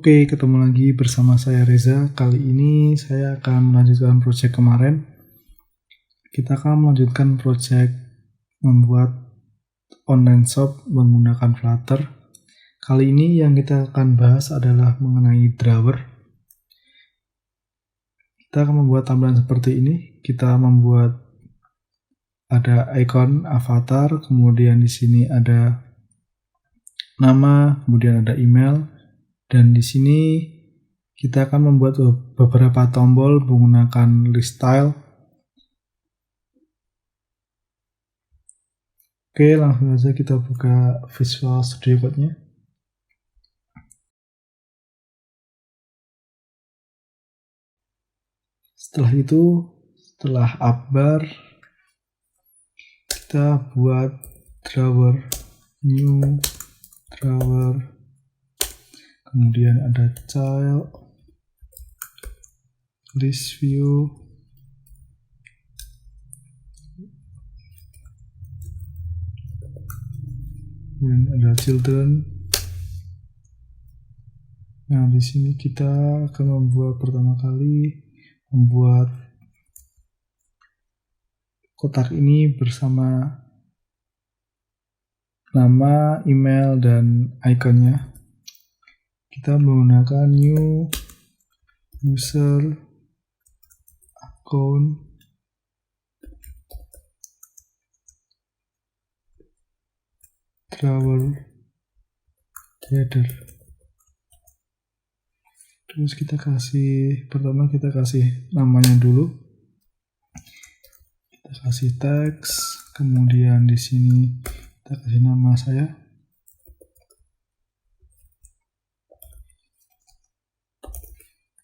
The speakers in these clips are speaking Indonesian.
Oke, ketemu lagi bersama saya Reza. Kali ini saya akan melanjutkan project kemarin. Kita akan melanjutkan project membuat online shop menggunakan Flutter. Kali ini yang kita akan bahas adalah mengenai drawer. Kita akan membuat tampilan seperti ini. Kita membuat ada icon avatar, kemudian di sini ada nama, kemudian ada email. Dan di sini kita akan membuat beberapa tombol menggunakan list style. Oke, langsung saja kita buka Visual Studio Code-nya. Setelah itu, setelah upbar, kita buat drawer, new drawer. Kemudian ada child, list view, kemudian ada children. Nah, di sini kita akan membuat pertama kali kotak ini bersama nama, email, dan ikonnya. Kita menggunakan new user account drawer header. Terus pertama kita kasih namanya dulu. Kita kasih teks, kemudian di sini kita kasih nama saya.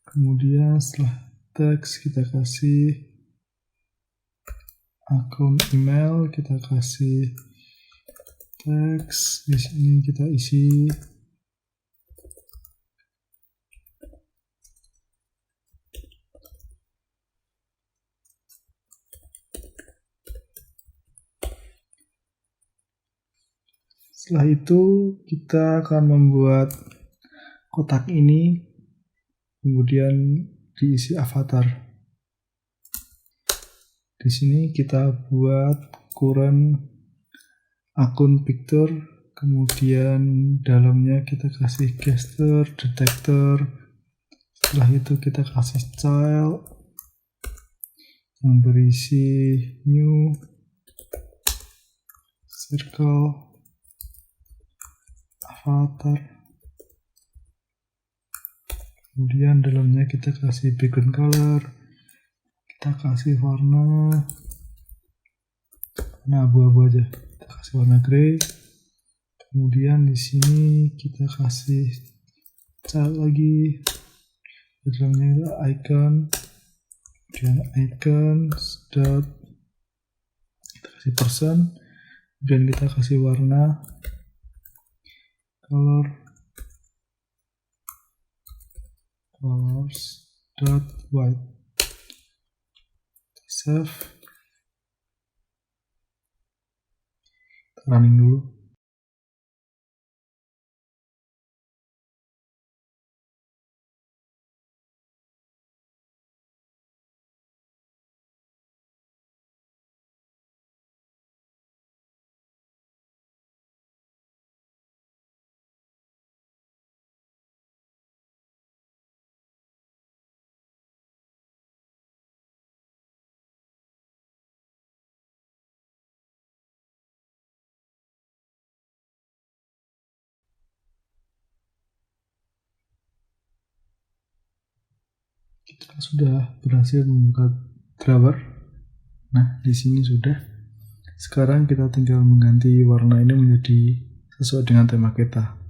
Kemudian setelah teks kita kasih akun email, kita kasih teks, di sini kita isi setelah itu kita akan membuat kotak ini kemudian diisi avatar. Di sini kita buat current akun picture, kemudian dalamnya kita kasih gesture detector. Setelah itu kita kasih child yang berisi new circle avatar. Kemudian dalamnya kita kasih background color, kita kasih warna abu-abu aja, kita kasih warna grey. Kemudian di sini kita kasih child lagi, dalamnya icon, kemudian icons dot, kita kasih person, kemudian kita kasih warna colors dot white. Save, running dulu. Kita sudah berhasil membuka drawer. Nah, di sini sudah. Sekarang kita tinggal mengganti warna ini menjadi sesuai dengan tema kita.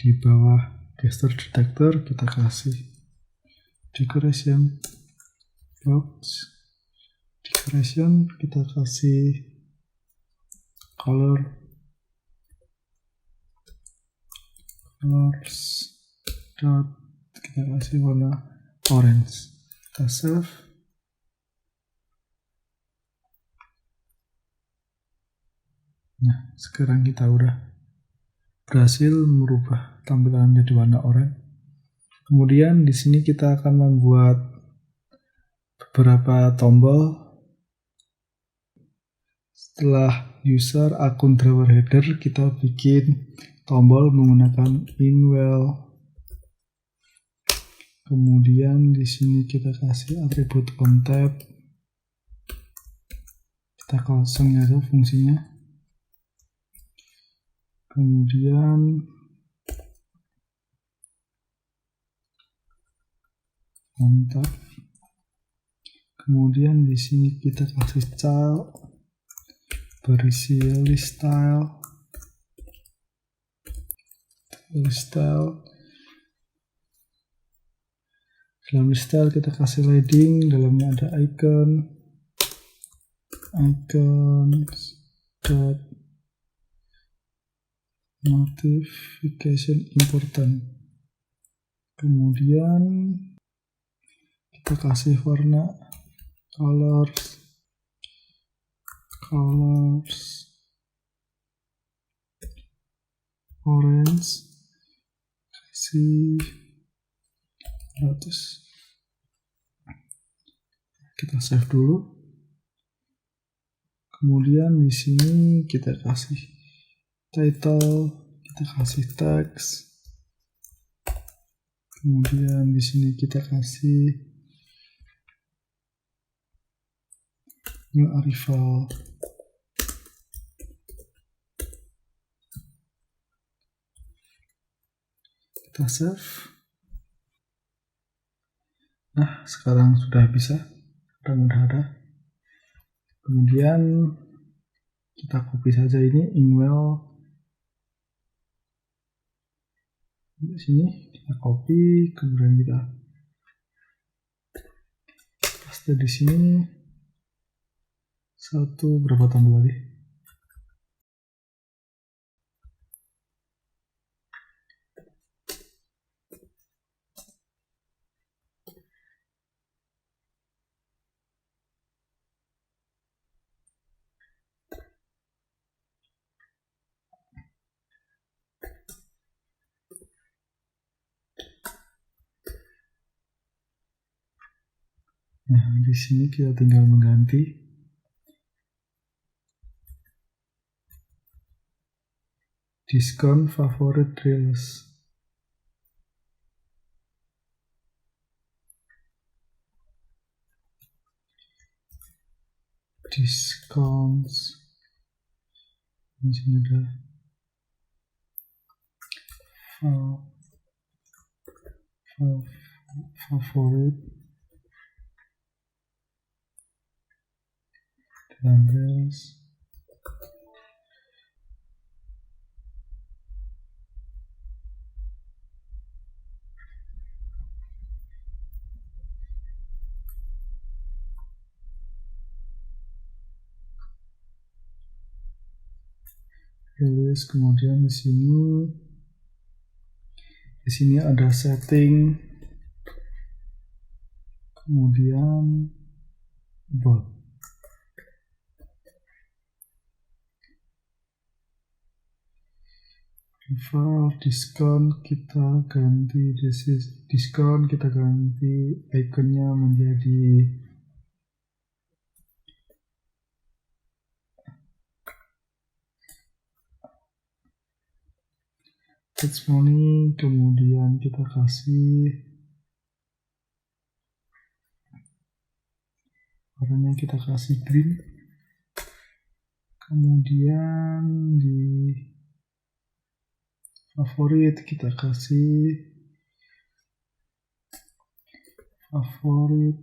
Di bawah gesture detector kita kasih decoration box. Decoration kita kasih colors dot, kita kasih warna orange. Kita save. Nah, sekarang kita udah berhasil merubah tampilan menjadi warna oranye. Kemudian di sini kita akan membuat beberapa tombol. Setelah user akun driver header, kita bikin tombol menggunakan inwell. Kemudian di sini kita kasih atribut onTap. Kita kosong aja fungsinya. Kemudian onTap. Kemudian di sini kita kasih child, berisi list style. Dalam list style kita kasih leading, dalamnya ada icon dot notification important. Kemudian kita kasih warna colors orange, kasih 100. Kita save dulu. Kemudian di sini kita kasih title, kita kasih text. Kemudian di sini kita kasih new arrival. Kita save. Nah, sekarang sudah bisa. Mudah-mudahan. Kemudian kita copy saja ini inwell. Di sini kita copy, kemudian kita paste di sini. Satu, berapa tombol lagi? Nah, di sini kita tinggal mengganti diskon favorit reels. Discounts. Di sini ada favorit dan reels. Rilis, kemudian di sini ada setting, kemudian bot. Rival diskon kita ganti diskon, kita ganti ikonnya menjadi text money, kemudian kita kasih warnanya, kita kasih green. Kemudian di favorit kita kasih favorit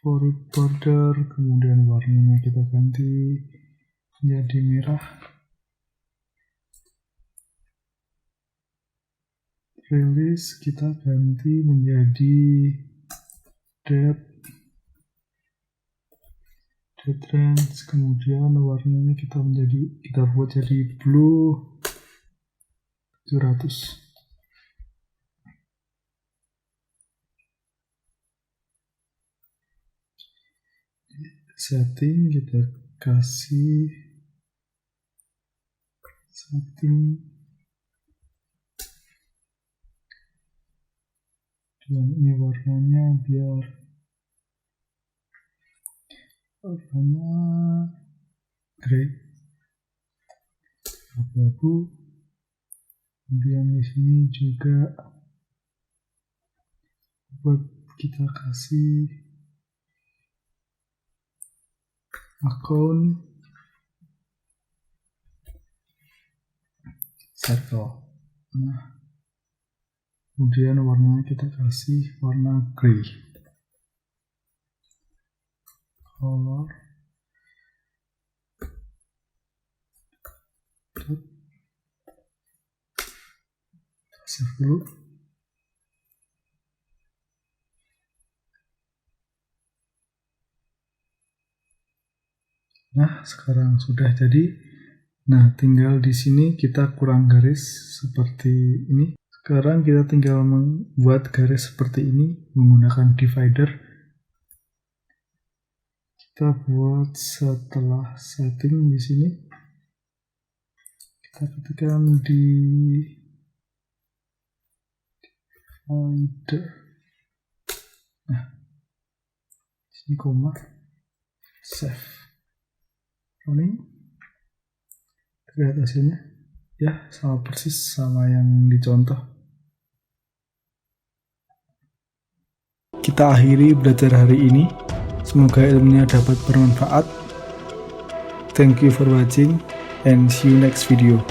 border, kemudian warnanya kita ganti menjadi merah. Release kita ganti menjadi date range, kemudian warnanya kita buat jadi blue 700. Setting kita kasih setting, dan ini warnanya biar warnanya grey, abu-abu. Kemudian di sini juga buat kita kasih akun circle. Nah, kemudian warnanya kita kasih warna grey. Color save dulu. Nah, sekarang sudah jadi. Nah, tinggal di sini kita kurang garis seperti ini. Sekarang kita tinggal membuat garis seperti ini menggunakan divider. Kita buat setelah setting di sini. Kita ketikkan di divider. Nah, sini koma, save, running. Lihat hasilnya, ya sama persis sama yang dicontoh. Kita akhiri belajar hari ini. Semoga ilmunya dapat bermanfaat. Thank you for watching and see you next video.